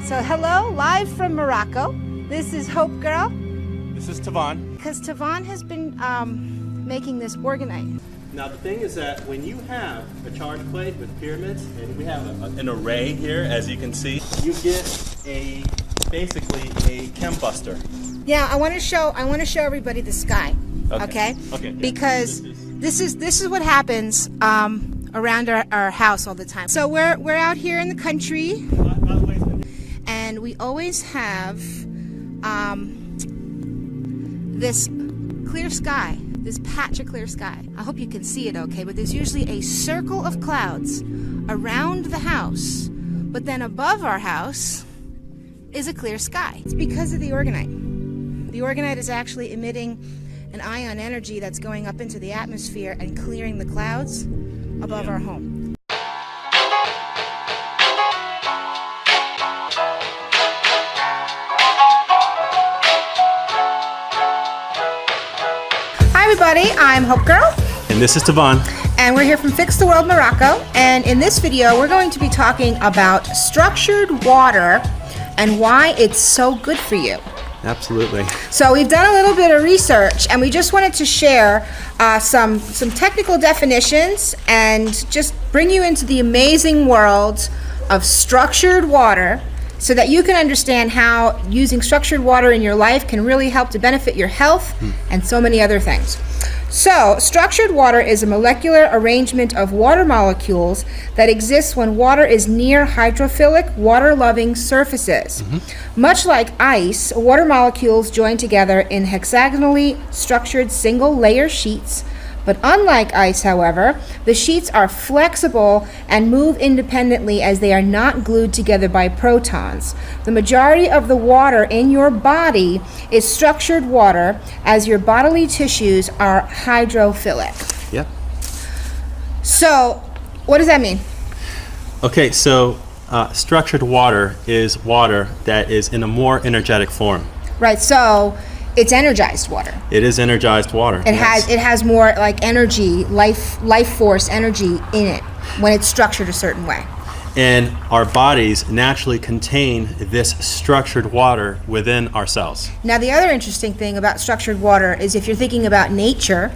So hello, live from Morocco. This is Hope Girl. This is Tavon. Because Tavon has been making this Orgonite. Now the thing is that when you have a charge plate with pyramids, and we have an array here, as you can see, you get basically a chem buster. Yeah, I want to show everybody the sky. Okay? Okay. Because this is what happens around our house all the time. So we're out here in the country, and we always have this clear sky, this patch of clear sky. I hope you can see it okay, but there's usually a circle of clouds around the house, but then above our house is a clear sky. It's because of the Orgonite. The Orgonite is actually emitting an ion energy that's going up into the atmosphere and clearing the clouds above our home. Hi everybody, I'm Hope Girl. And this is Tavon. And we're here from Fix the World Morocco. And in this video, we're going to be talking about structured water and why it's so good for you. Absolutely. So we've done a little bit of research, and we just wanted to share some technical definitions and just bring you into the amazing world of structured water so that you can understand how using structured water in your life can really help to benefit your health and so many other things. So, structured water is a molecular arrangement of water molecules that exists when water is near hydrophilic, water-loving surfaces. Much like ice, water molecules join together in hexagonally structured single-layer sheets. But unlike ice, however, the sheets are flexible and move independently as they are not glued together by protons. The majority of the water in your body is structured water, as your bodily tissues are hydrophilic. Yep. So, what does that mean? Okay, so structured water is water that is in a more energetic form. Right, so it's energized water. It is energized water. It has more like energy, life force energy in it when it's structured a certain way. And our bodies naturally contain this structured water within ourselves. Now, the other interesting thing about structured water is if you're thinking about nature,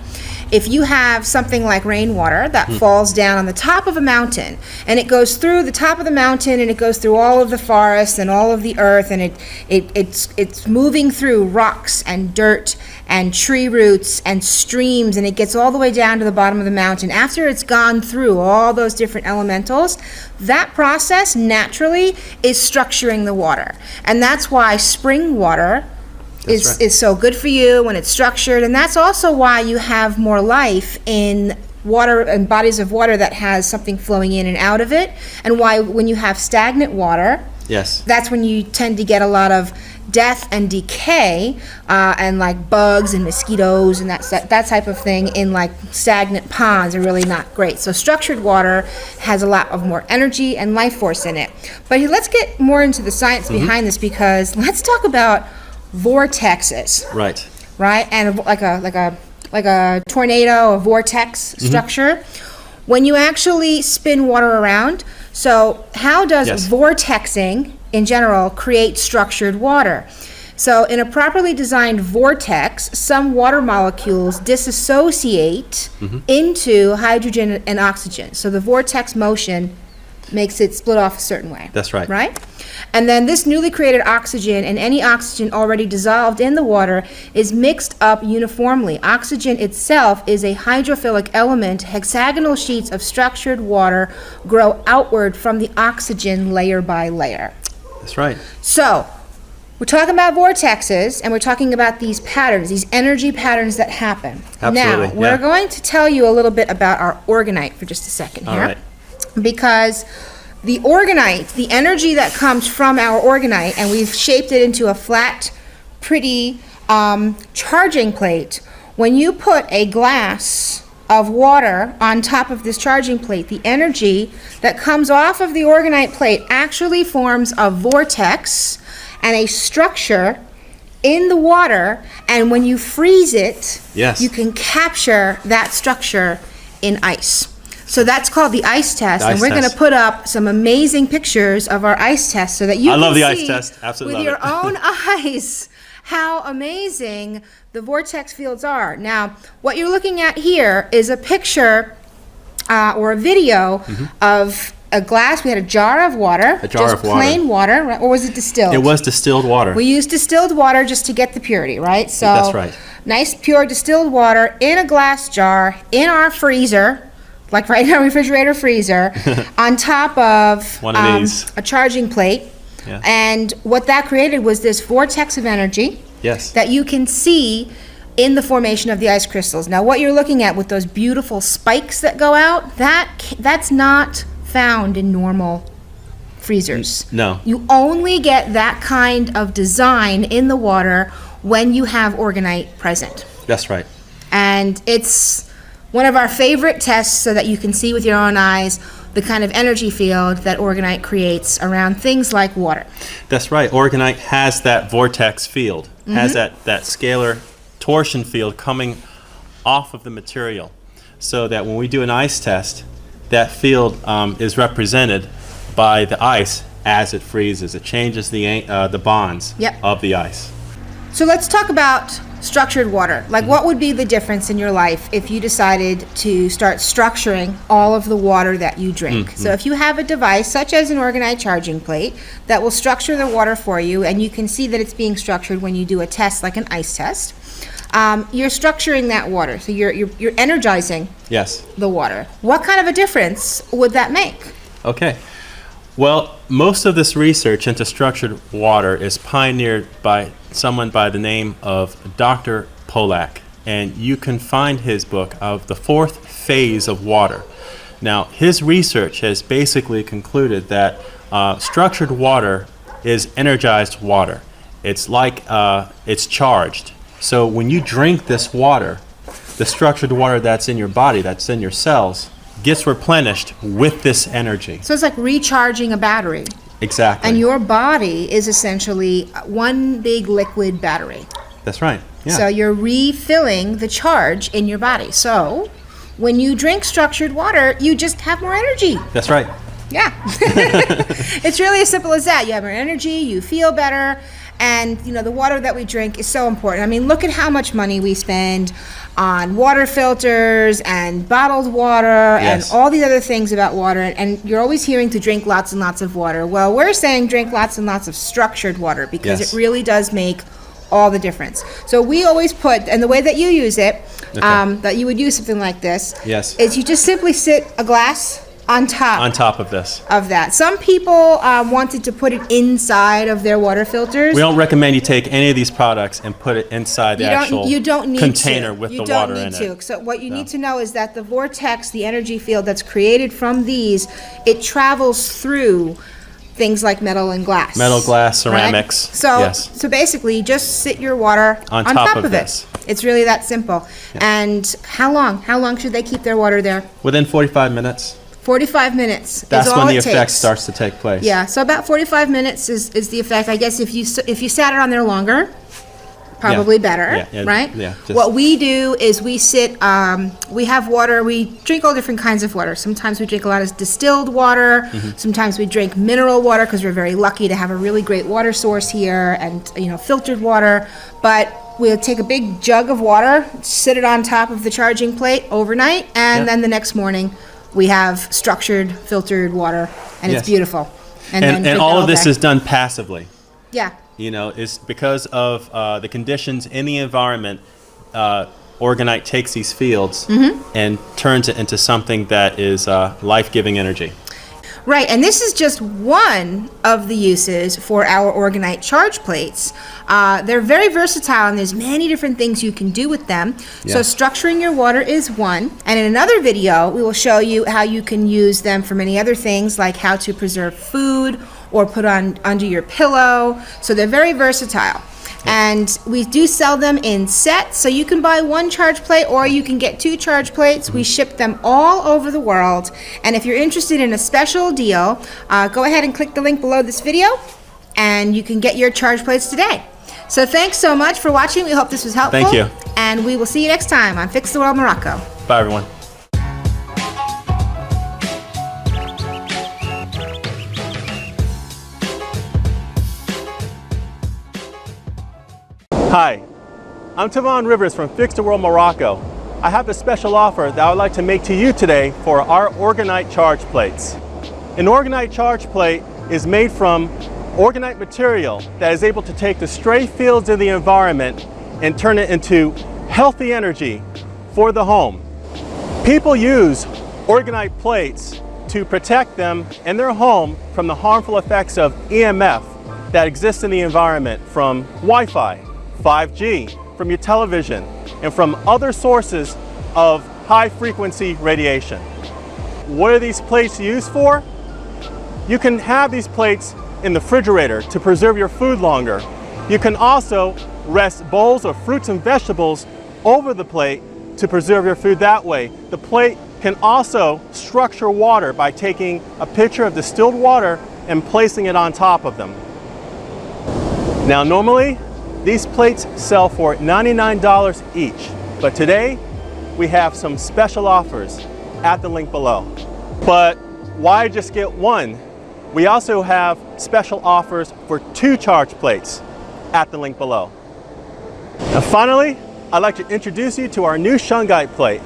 if you have something like rainwater that falls down on the top of a mountain, and it goes through the top of the mountain, and it goes through all of the forests and all of the earth, and it's moving through rocks and dirt and tree roots and streams, and it gets all the way down to the bottom of the mountain. After it's gone through all those different elementals, that process naturally is structuring the water. And that's why spring water is so good for you when it's structured, and that's also why you have more life in water and bodies of water that has something flowing in and out of it, and why when you have stagnant water, that's when you tend to get a lot of death and decay and like bugs and mosquitoes and that type of thing in like stagnant ponds are really not great. So structured water has a lot of more energy and life force in it. But let's get more into the science behind this, because let's talk about vortexes. Right? And like a tornado, a vortex structure. When you actually spin water around, so how does vortexing in general create structured water? So in a properly designed vortex, some water molecules disassociate into hydrogen and oxygen. So the vortex motion makes it split off a certain way. That's right. Right? And then this newly created oxygen and any oxygen already dissolved in the water is mixed up uniformly. Oxygen itself is a hydrophilic element. Hexagonal sheets of structured water grow outward from the oxygen layer by layer. That's right. So, we're talking about vortexes, and we're talking about these patterns, these energy patterns that happen. Absolutely. Now, we're going to tell you a little bit about our Orgonite for just a second here. All right. Because the Orgonite, the energy that comes from our Orgonite, and we've shaped it into a flat, pretty charging plate. When you put a glass of water on top of this charging plate, the energy that comes off of the Orgonite plate actually forms a vortex and a structure in the water, and when you freeze it, you can capture that structure in ice. So that's called the ice test, The and ice we're going to test. put up some amazing pictures of our ice test so that you I can love the see ice test. Absolutely with love your it. own eyes how amazing the vortex fields are. Now, what you're looking at here is a picture or a video of a glass. We had a jar of water. A jar just of water. plain water, right? Or was it distilled? It was distilled water. We used distilled water just to get the purity, right? So That's right. Nice pure distilled water in a glass jar in our freezer, like right in our refrigerator freezer, on top of One of these. a charging plate. Yeah. And what that created was this vortex of energy Yes. that you can see in the formation of the ice crystals. Now, what you're looking at with those beautiful spikes that go out, that's not found in normal freezers. No. You only get that kind of design in the water when you have orgonite present. That's right. And it's one of our favorite tests so that you can see with your own eyes the kind of energy field that orgonite creates around things like water. That's right. Orgonite has that vortex field, has that scalar torsion field coming off of the material, so that when we do an ice test, that field is represented by the ice as it freezes. It changes the bonds Yep. of the ice. So let's talk about structured water. Like, what would be the difference in your life if you decided to start structuring all of the water that you drink? So if you have a device such as an orgonite charging plate that will structure the water for you, and you can see that it's being structured when you do a test like an ice test, you're structuring that water. So you're energizing Yes. the water. What kind of a difference would that make? Okay. Well, most of this research into structured water is pioneered by someone by the name of Dr. Polak, and you can find his book of the fourth phase of water. Now, his research has basically concluded that structured water is energized water. It's like it's charged. So when you drink this water, the structured water that's in your body, that's in your cells, gets replenished with this energy. So it's like recharging a battery. Exactly. And your body is essentially one big liquid battery. That's right. Yeah. So you're refilling the charge in your body. So when you drink structured water, you just have more energy. That's right. Yeah. It's really as simple as that. You have more energy, you feel better, and the water that we drink is so important. I mean, look at how much money we spend on water filters and bottled water Yes. and all these other things about water, and you're always hearing to drink lots and lots of water. Well, we're saying drink lots and lots of structured water because Yes. it really does make all the difference. So we always put, and the way that you use it, that you would use something like this, Yes. is you just simply sit a glass on top of this. of that. Some people wanted to put it inside of their water filters. We don't recommend you take any of these products and put it inside the actual You don't need container to. with You the don't water need in to. it. So what you need to know is that the vortex, the energy field that's created from these, it travels through things like metal and glass. Metal, glass, Right? ceramics. So Yes. so basically, just sit your water On top of it. this. It's really that simple. And how long? How long should they keep their water there? Within 45 minutes, 45 minutes. that's is all when the it effect takes. starts to take place. Yeah, so about 45 minutes is the effect. I guess if you sat it on there longer, probably better, Yeah, right? yeah, just- What we do is we sit, we have water, we drink all different kinds of water. Sometimes we drink a lot of distilled water, sometimes we drink mineral water because we're very lucky to have a really great water source here and, filtered water. But we'll take a big jug of water, sit it on top of the charging plate overnight, and Yeah. then the next morning we have structured, filtered water, and Yes. it's beautiful. then And drink all that of this day. is done passively. Yeah. It's because of the conditions in the environment. Orgonite takes these fields and turns it into something that is life-giving energy. Right, and this is just one of the uses for our orgonite charge plates. They're very versatile, and there's many different things you can do with them. So Yeah. structuring your water is one. And in another video, we will show you how you can use them for many other things, like how to preserve food or put on under your pillow. So they're very versatile. And we do sell them in sets, so you can buy one charge plate or you can get two charge plates. We ship them all over the world. And if you're interested in a special deal, go ahead and click the link below this video and you can get your charge plates today. So thanks so much for watching. We hope this was helpful. Thank you. And we will see you next time on Fix the World Morocco. Bye, everyone. Hi, I'm Tavon Rivers from Fix the World Morocco. I have a special offer that I would like to make to you today for our Orgonite charge plates. An Orgonite charge plate is made from Orgonite material that is able to take the stray fields in the environment and turn it into healthy energy for the home. People use Orgonite plates to protect them and their home from the harmful effects of EMF that exists in the environment from Wi-Fi, 5G, from your television, and from other sources of high frequency radiation. What are these plates used for? You can have these plates in the refrigerator to preserve your food longer. You can also rest bowls of fruits and vegetables over the plate to preserve your food that way. The plate can also structure water by taking a pitcher of distilled water and placing it on top of them. Now normally, these plates sell for $99 each, but today we have some special offers at the link below. But why just get one? We also have special offers for 2 charge plates at the link below. And finally, I'd like to introduce you to our new shungite plate.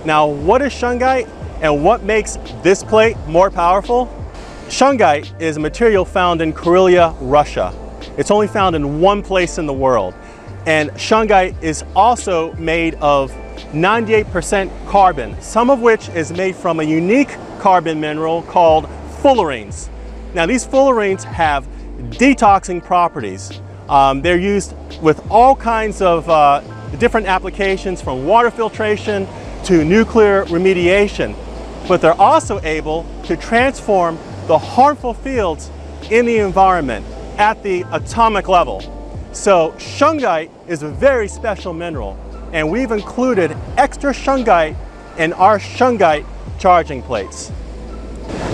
Now, what is shungite and what makes this plate more powerful? Shungite is a material found in Karelia, Russia. It's only found in one place in the world. And shungite is also made of 98% carbon, some of which is made from a unique carbon mineral called fullerenes. Now, these fullerenes have detoxing properties. They're used with all kinds of different applications, from water filtration to nuclear remediation, but they're also able to transform the harmful fields in the environment at the atomic level. So shungite is a very special mineral, and we've included extra shungite in our shungite charging plates.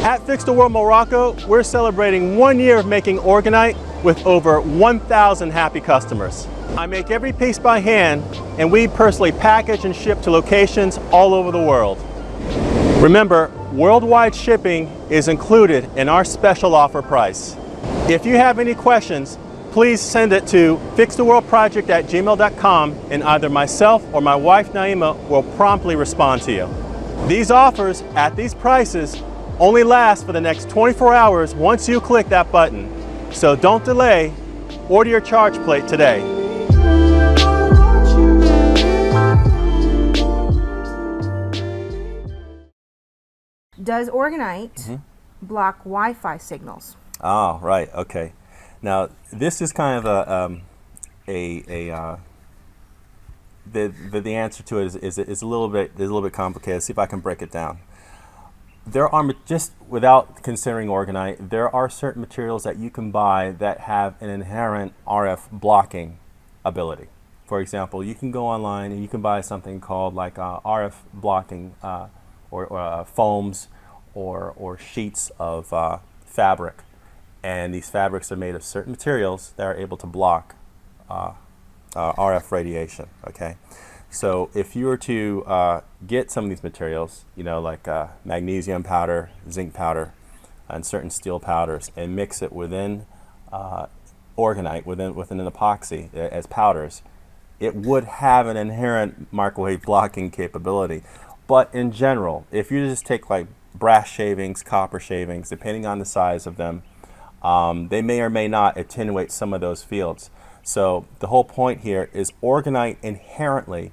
At Fix the World Morocco, we're celebrating 1 year of making Orgonite with over 1,000 happy customers. I make every piece by hand, and we personally package and ship to locations all over the world. Remember, worldwide shipping is included in our special offer price. If you have any questions, please send it to fixtheworldproject@gmail.com, and either myself or my wife Naima will promptly respond to you. These offers at these prices only last for the next 24 hours once you click that button. So don't delay, order your charge plate today. Does Orgonite block Wi-Fi signals? Oh, right, okay. Now, this is kind of the answer to it is a little bit complicated. Let's see if I can break it down. There are, just without considering Orgonite, there are certain materials that you can buy that have an inherent RF blocking ability. For example, you can go online and you can buy something called like RF blocking or foams or sheets of fabric. And these fabrics are made of certain materials that are able to block RF radiation, okay? So if you were to get some of these materials, you know, like magnesium powder, zinc powder, and certain steel powders, and mix it within Orgonite, within an epoxy as powders, it would have an inherent microwave blocking capability. But in general, if you just take like brass shavings, copper shavings, depending on the size of them, they may or may not attenuate some of those fields. So the whole point here is Orgonite inherently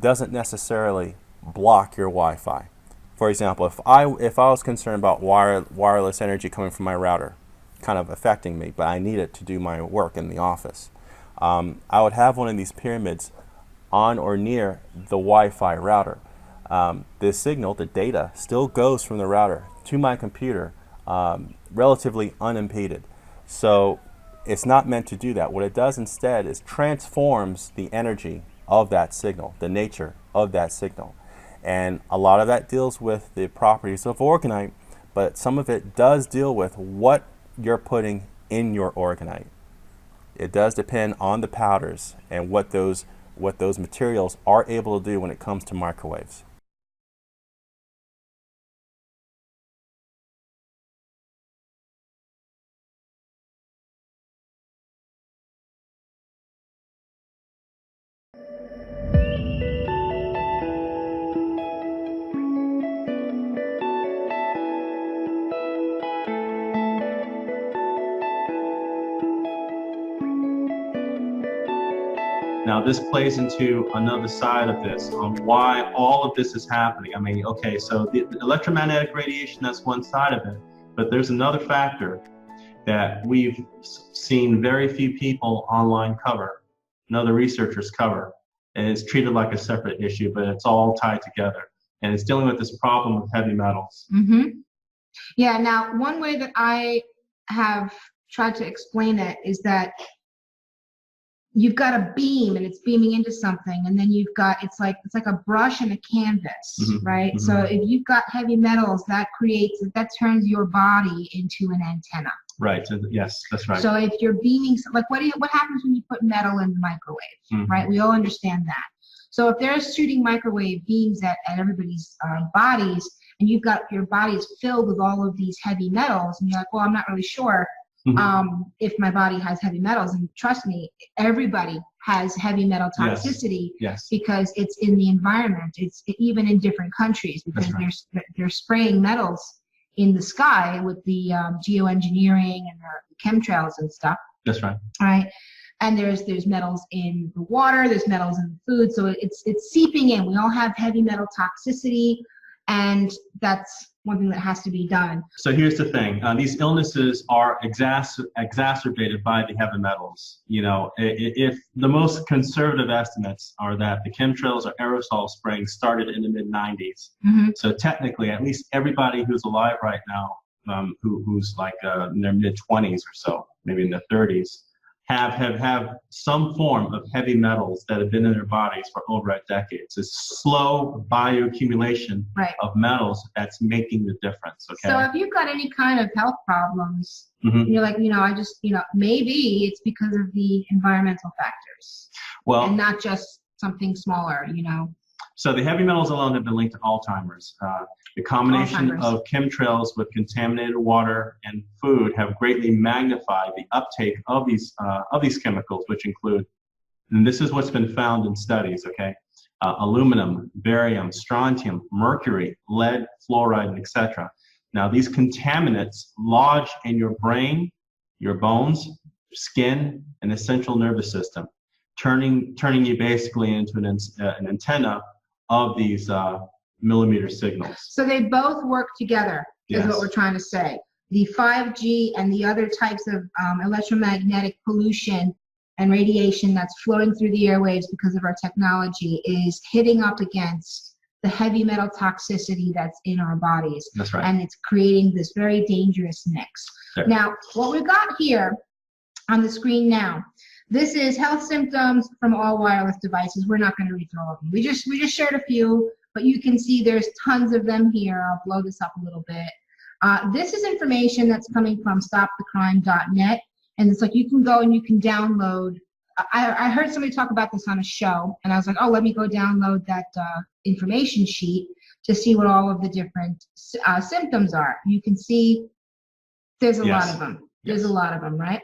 doesn't necessarily block your Wi-Fi. For example, if I was concerned about wireless energy coming from my router kind of affecting me, but I need it to do my work in the office, I would have one of these pyramids on or near the Wi-Fi router. The signal, the data, still goes from the router to my computer relatively unimpeded. So it's not meant to do that. What it does instead is transforms the energy of that signal, the nature of that signal. And a lot of that deals with the properties of Orgonite, but some of it does deal with what you're putting in your Orgonite. It does depend on the powders and what those materials are able to do when it comes to microwaves. this plays into another side of this, on why all of this is happening. I mean, okay, so the electromagnetic radiation, that's one side of it, but there's another factor that we've seen very few people online cover, and other researchers cover, and it's treated like a separate issue, but it's all tied together, and it's dealing with this problem of heavy metals. Mm-hmm. Yeah, now one way that I have tried to explain it is that you've got a beam and it's beaming into something, and then you've got, it's like a brush and a canvas, Mm-hmm. right? Mm-hmm. So if you've got heavy metals, that turns your body into an antenna. Right. Yes, that's right. So if you're beaming, like what happens when you put metal in the microwave, Mm-hmm. right? We all understand that. So if they're shooting microwave beams at everybody's bodies, and you've got your body's filled with all of these heavy metals, and you're like, well, I'm not really sure if my body has heavy metals. And trust me, everybody has heavy metal toxicity. Yes. Because it's in the environment. It's even in different countries, because they're spraying metals in the sky with the geoengineering and the chemtrails and stuff. That's right. Right. And there's metals in the water, there's metals in the food, so it's seeping in. We all have heavy metal toxicity, and that's one thing that has to be done. So here's the thing: these illnesses are exacerbated by the heavy metals. You know, if the most conservative estimates are that the chemtrails or aerosol spraying started in the mid-90s. Mm-hmm. So technically, at least everybody who's alive right now, who's like in their mid-20s or so, maybe in their 30s, have some form of heavy metals that have been in their bodies for over a decade. It's a slow bioaccumulation of metals that's making the difference. Okay. So if you've got any kind of health problems, Mm-hmm. you're like, maybe it's because of the environmental factors, and not just something smaller, So the heavy metals alone have been linked to Alzheimer's. The combination of chemtrails with contaminated water and food have greatly magnified the uptake of these chemicals, which include, and this is what's been found in studies, okay, aluminum, barium, strontium, mercury, lead, fluoride, etc. Now, these contaminants lodge in your brain, your bones, skin, and the central nervous system, turning you basically into an antenna of these millimeter signals. So they both work together, is what we're trying to say. The 5G and the other types of electromagnetic pollution and radiation that's flowing through the airwaves because of our technology is hitting up against the heavy metal toxicity that's in our bodies. That's right. And it's creating this very dangerous mix. Sure. Now, what we've got here on the screen now, this is health symptoms from all wireless devices. We're not going to read through all of them. We just shared a few, but you can see there's tons of them here. I'll blow this up a little bit. This is information that's coming from stopthecrime.net, and it's like you can go and you can download. I heard somebody talk about this on a show, and I was like, oh, let me go download that information sheet to see what all of the different symptoms are. You can see there's a lot of them. There's a lot of them, right?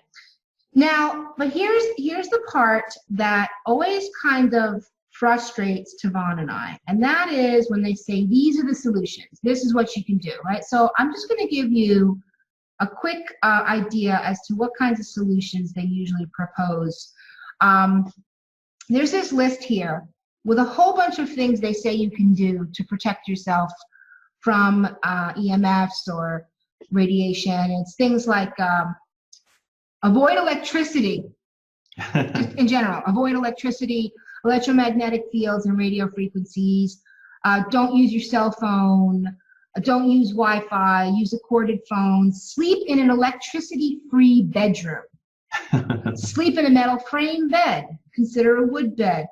Now, but here's the part that always kind of frustrates Tavon and I, and that is when they say these are the solutions. This is what you can do, right? So I'm just going to give you a quick idea as to what kinds of solutions they usually propose. There's this list here with a whole bunch of things they say you can do to protect yourself from EMFs or radiation. It's things like avoid electricity, just in general. Avoid electricity, electromagnetic fields and radio frequencies. Don't use your cell phone. Don't use Wi-Fi. Use a corded phone. Sleep in an electricity-free bedroom. Sleep in a metal frame bed. Consider a wood bed.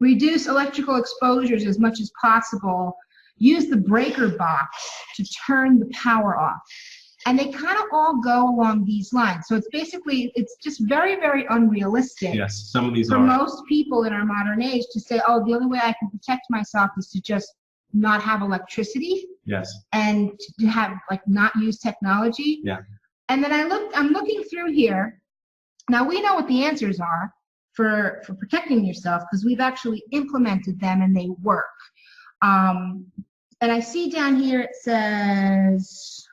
Reduce electrical exposures as much as possible. Use the breaker box to turn the power off. And they kind of all go along these lines. So it's basically, it's just very, very unrealistic. Yes, some of these for most people in our modern age to say, oh, the only way I can protect myself is to just not have electricity. Yes. And to have, like, not use technology. Yeah. And then I'm looking through here. Now, we know what the answers are for protecting yourself because we've actually implemented them and they work. And I see down here it says,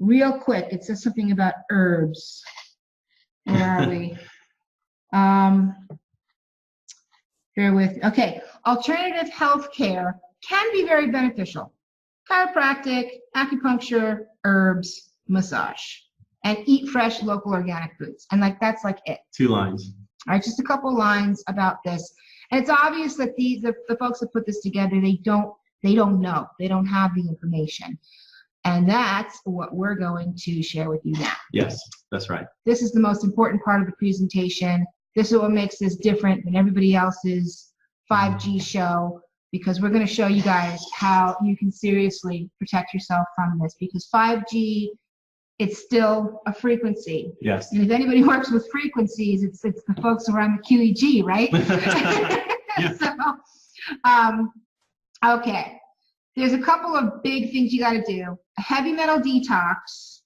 real quick, it says something about herbs. Where are we? Bear with. Okay, alternative health care can be very beneficial. Chiropractic, acupuncture, herbs, massage, and eat fresh local organic foods. And like that's like it. 2 lines. All right, just a couple lines about this. And it's obvious that the folks that put this together, they don't know. They don't have the information. And that's what we're going to share with you now. Yes, that's right. This is the most important part of the presentation. This is what makes this different than everybody else's 5G show, because we're going to show you guys how you can seriously protect yourself from this, because 5G, it's still a frequency. Yes. And if anybody works with frequencies, it's the folks around the QEG, right? Yeah. So, okay. There's a couple of big things you got to do. A heavy metal detox,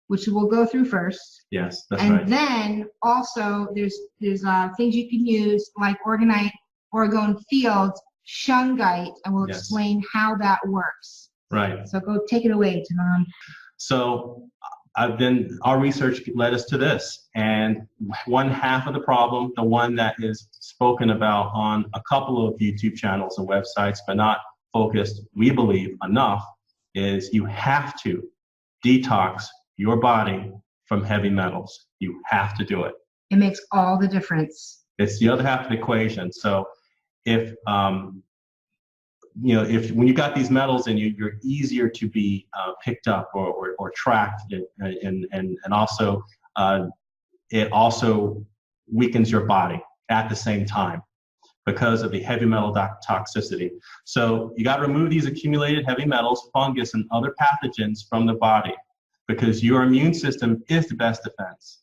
which we'll go through first. Yes, that's and right. And then also there's things you can use like Orgone fields, shungite, and we'll explain how that works. Right. So go take it away, Tanan. So our research led us to this, and one half of the problem, the one that is spoken about on a couple of YouTube channels and websites, but not focused, we believe, enough, is you have to detox your body from heavy metals. You have to do it. It makes all the difference. It's the other half of the equation. So if when you got these metals in you, you're easier to be picked up or tracked, and also it also weakens your body at the same time because of the heavy metal toxicity. So you got to remove these accumulated heavy metals, fungus, and other pathogens from the body, because your immune system is the best defense.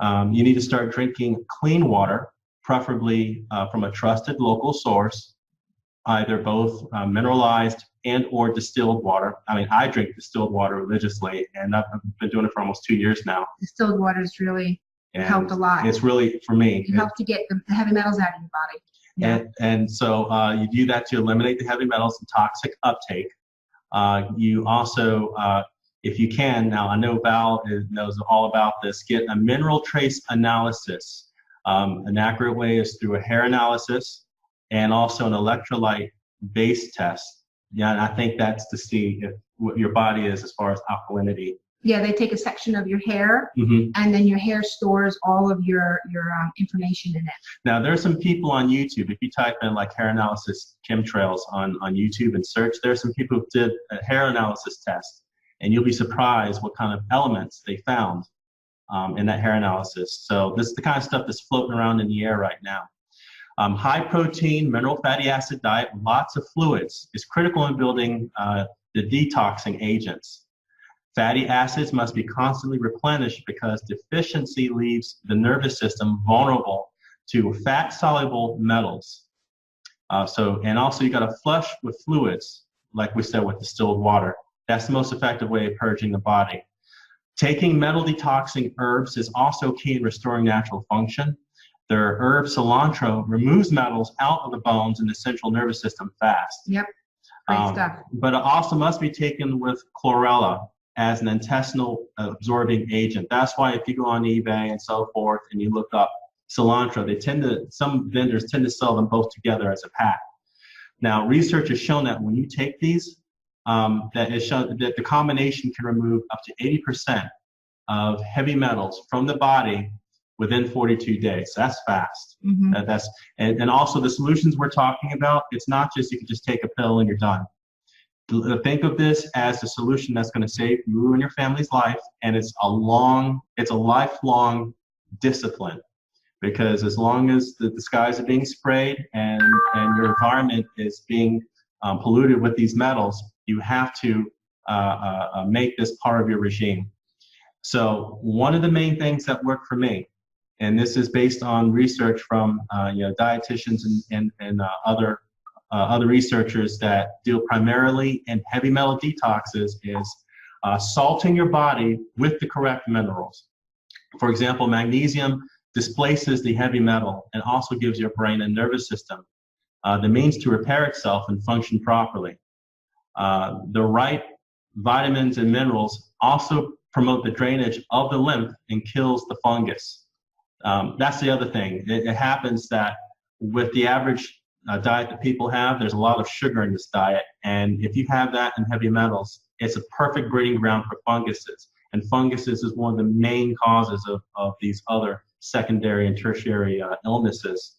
You need to start drinking clean water, preferably from a trusted local source, either both mineralized and or distilled water. I mean, I drink distilled water religiously, and I've been doing it for almost 2 years now. Distilled water's really helped a lot. It's really, for me, it helped to get the heavy metals out of your body. Yeah. And so you do that to eliminate the heavy metals and toxic uptake. You also, if you can, now I know Val knows all about this, get a mineral trace analysis. An accurate way is through a hair analysis and also an electrolyte base test. Yeah, and I think that's to see what your body is as far as alkalinity. Yeah, they take a section of your hair, mm-hmm. and then your hair stores all of your information in it. Now, there are some people on YouTube, if you type in like hair analysis chemtrails on YouTube and search, there are some people who did a hair analysis test, and you'll be surprised what kind of elements they found in that hair analysis. So this is the kind of stuff that's floating around in the air right now. High protein, mineral fatty acid diet, lots of fluids is critical in building the detoxing agents. Fatty acids must be constantly replenished because deficiency leaves the nervous system vulnerable to fat-soluble metals. And also you got to flush with fluids, like we said with distilled water. That's the most effective way of purging the body. Taking metal detoxing herbs is also key in restoring natural function. Their herb cilantro removes metals out of the bones and the central nervous system fast. Yep, great stuff. But it also must be taken with chlorella as an intestinal absorbing agent. That's why if you go on eBay and so forth and you look up cilantro, some vendors tend to sell them both together as a pack. Now, research has shown that when you take these, that the combination can remove up to 80% of heavy metals from the body within 42 days. So that's fast. Mm-hmm. And also the solutions we're talking about, it's not just you can just take a pill and you're done. Think of this as a solution that's going to save you and your family's life, and it's a lifelong discipline, because as long as the skies are being sprayed and your environment is being polluted with these metals, you have to make this part of your regime. So one of the main things that worked for me, and this is based on research from dietitians and other researchers that deal primarily in heavy metal detoxes, is salting your body with the correct minerals. For example, magnesium displaces the heavy metal and also gives your brain and nervous system the means to repair itself and function properly. The right vitamins and minerals also promote the drainage of the lymph and kills the fungus. That's the other thing. It happens that with the average diet that people have, there's a lot of sugar in this diet. And if you have that and heavy metals, it's a perfect breeding ground for funguses. And funguses is one of the main causes of these other secondary and tertiary illnesses.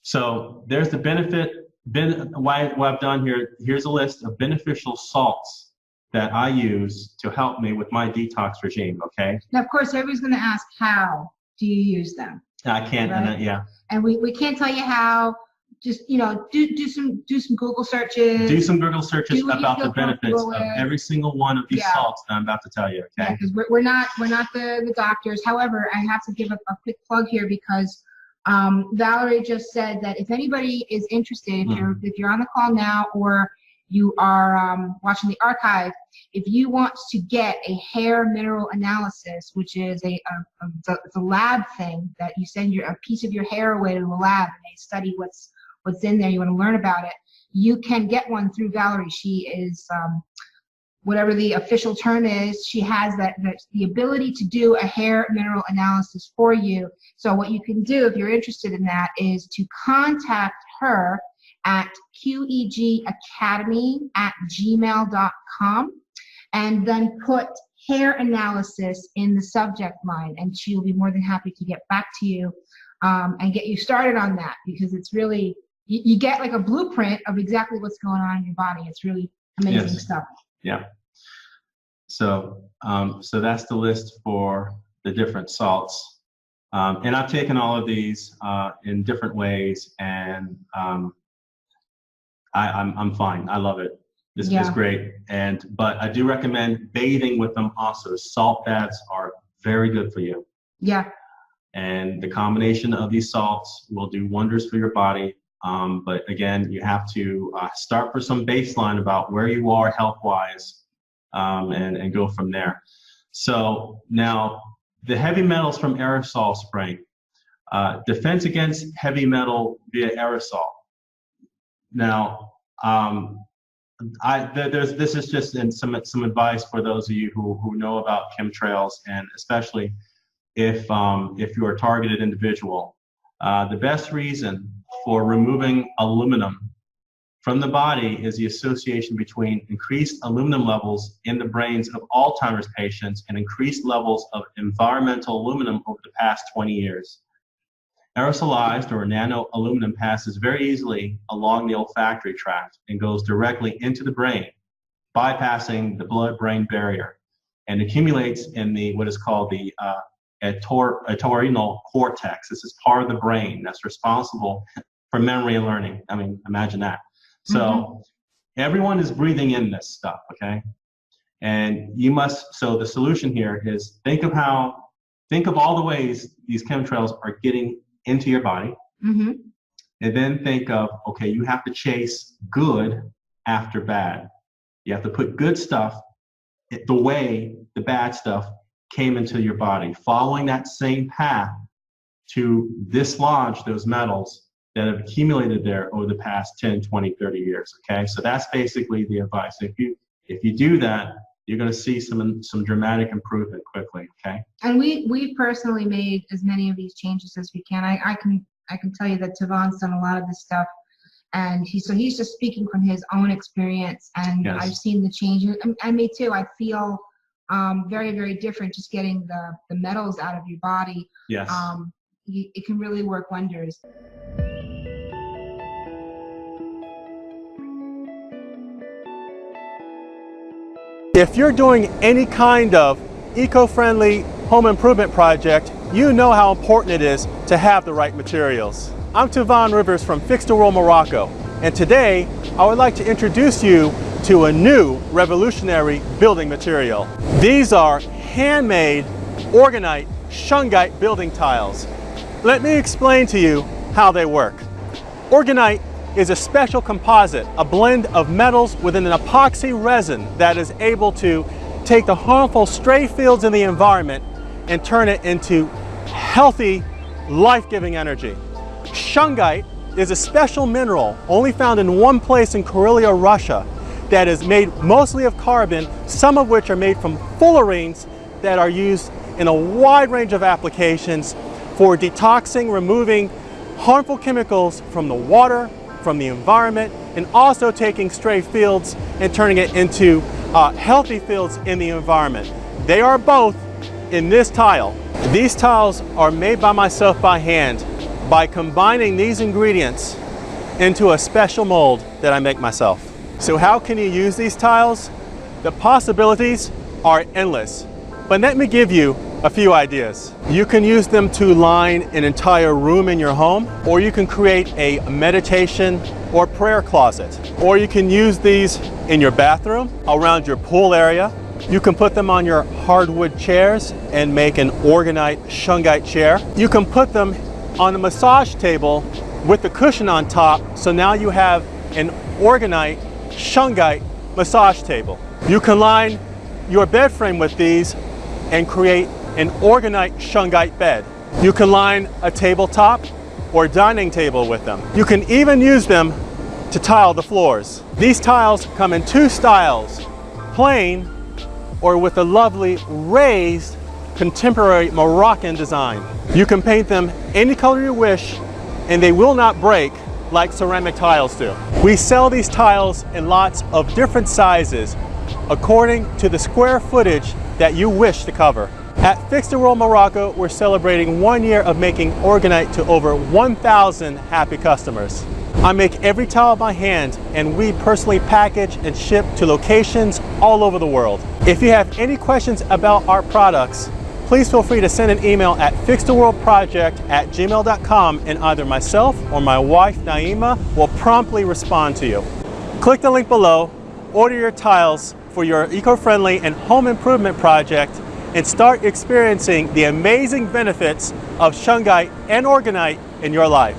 So there's the benefit. What I've done here, here's a list of beneficial salts that I use to help me with my detox regime, okay? Now, of course, everybody's going to ask, how do you use them? I can't, right? Yeah. And we can't tell you how. Just, do some Google searches. Do some Google searches about the benefits of every single one of these salts that I'm about to tell you, okay? Yeah, because we're not the doctors. However, I have to give a quick plug here because Valerie just said that if anybody is interested, if you're on the call now or you are watching the archive, if you want to get a hair mineral analysis, which is it's a lab thing that you send a piece of your hair away to the lab and they study what's in there, you want to learn about it, you can get one through Valerie. She is, whatever the official term is, she has the ability to do a hair mineral analysis for you. So what you can do if you're interested in that is to contact her at qegacademy@gmail.com and then put hair analysis in the subject line, and she'll be more than happy to get back to you and get you started on that, because it's really, you get like a blueprint of exactly what's going on in your body. It's really amazing stuff. Yeah. So that's the list for the different salts. And I've taken all of these in different ways, and I'm fine. I love it. This is great. But I do recommend bathing with them also. Salt baths are very good for you. Yeah. And the combination of these salts will do wonders for your body. But again, you have to start for some baseline about where you are health-wise, and go from there. So now, the heavy metals from aerosol spraying. Defense against heavy metal via aerosol. Now, this is just some advice for those of you who know about chemtrails, and especially if you're a targeted individual. The best reason for removing aluminum from the body is the association between increased aluminum levels in the brains of Alzheimer's patients and increased levels of environmental aluminum over the past 20 years. Aerosolized or nano aluminum passes very easily along the olfactory tract and goes directly into the brain, bypassing the blood-brain barrier, and accumulates in what is called the entorhinal cortex. This is part of the brain that's responsible for memory and learning. I mean, imagine that. So everyone is breathing in this stuff, okay? And so the solution here is think of all the ways these chemtrails are getting into your body. And then think of, okay, you have to chase good after bad. You have to put good stuff the way the bad stuff came into your body, following that same path to dislodge those metals that have accumulated there over the past 10, 20, 30 years, okay? So that's basically the advice. If you do that, you're going to see some dramatic improvement quickly, okay? And we personally made as many of these changes as we can. I can tell you that Tavon's done a lot of this stuff, and he's just speaking from his own experience, and yes. I've seen the changes. And me too. I feel very, very different just getting the metals out of your body. Yes. It can really work wonders. If you're doing any kind of eco-friendly home improvement project, you know how important it is to have the right materials. I'm Tavon Rivers from Fix the World Morocco, and today I would like to introduce you to a new revolutionary building material. These are handmade Orgonite shungite building tiles. Let me explain to you how they work. Orgonite is a special composite, a blend of metals within an epoxy resin that is able to take the harmful stray fields in the environment and turn it into healthy, life-giving energy. Shungite is a special mineral only found in one place in Karelia, Russia, that is made mostly of carbon, some of which are made from fullerenes that are used in a wide range of applications, for detoxing, removing harmful chemicals from the water, from the environment, and also taking stray fields and turning it into healthy fields in the environment. They are both in this tile. These tiles are made by myself by hand by combining these ingredients into a special mold that I make myself. So how can you use these tiles? The possibilities are endless, but let me give you a few ideas. You can use them to line an entire room in your home, or you can create a meditation or prayer closet, or you can use these in your bathroom, around your pool area. You can put them on your hardwood chairs and make an orgonite shungite chair. You can put them on a massage table with the cushion on top, so now you have an orgonite shungite massage table. You can line your bed frame with these and create an orgonite shungite bed. You can line a tabletop or dining table with them. You can even use them to tile the floors. These tiles come in two styles, plain or with a lovely raised contemporary Moroccan design. You can paint them any color you wish and they will not break like ceramic tiles do. We sell these tiles in lots of different sizes according to the square footage that you wish to cover. At Fix the World Morocco, we're celebrating 1 year of making orgonite to over 1,000 happy customers. I make every tile by hand and we personally package and ship to locations all over the world. If you have any questions about our products, please feel free to send an email at fixtheworldproject@gmail.com and either myself or my wife Naima will promptly respond to you. Click the link below, order your tiles for your eco-friendly and home improvement project, and start experiencing the amazing benefits of shungite and orgonite in your life.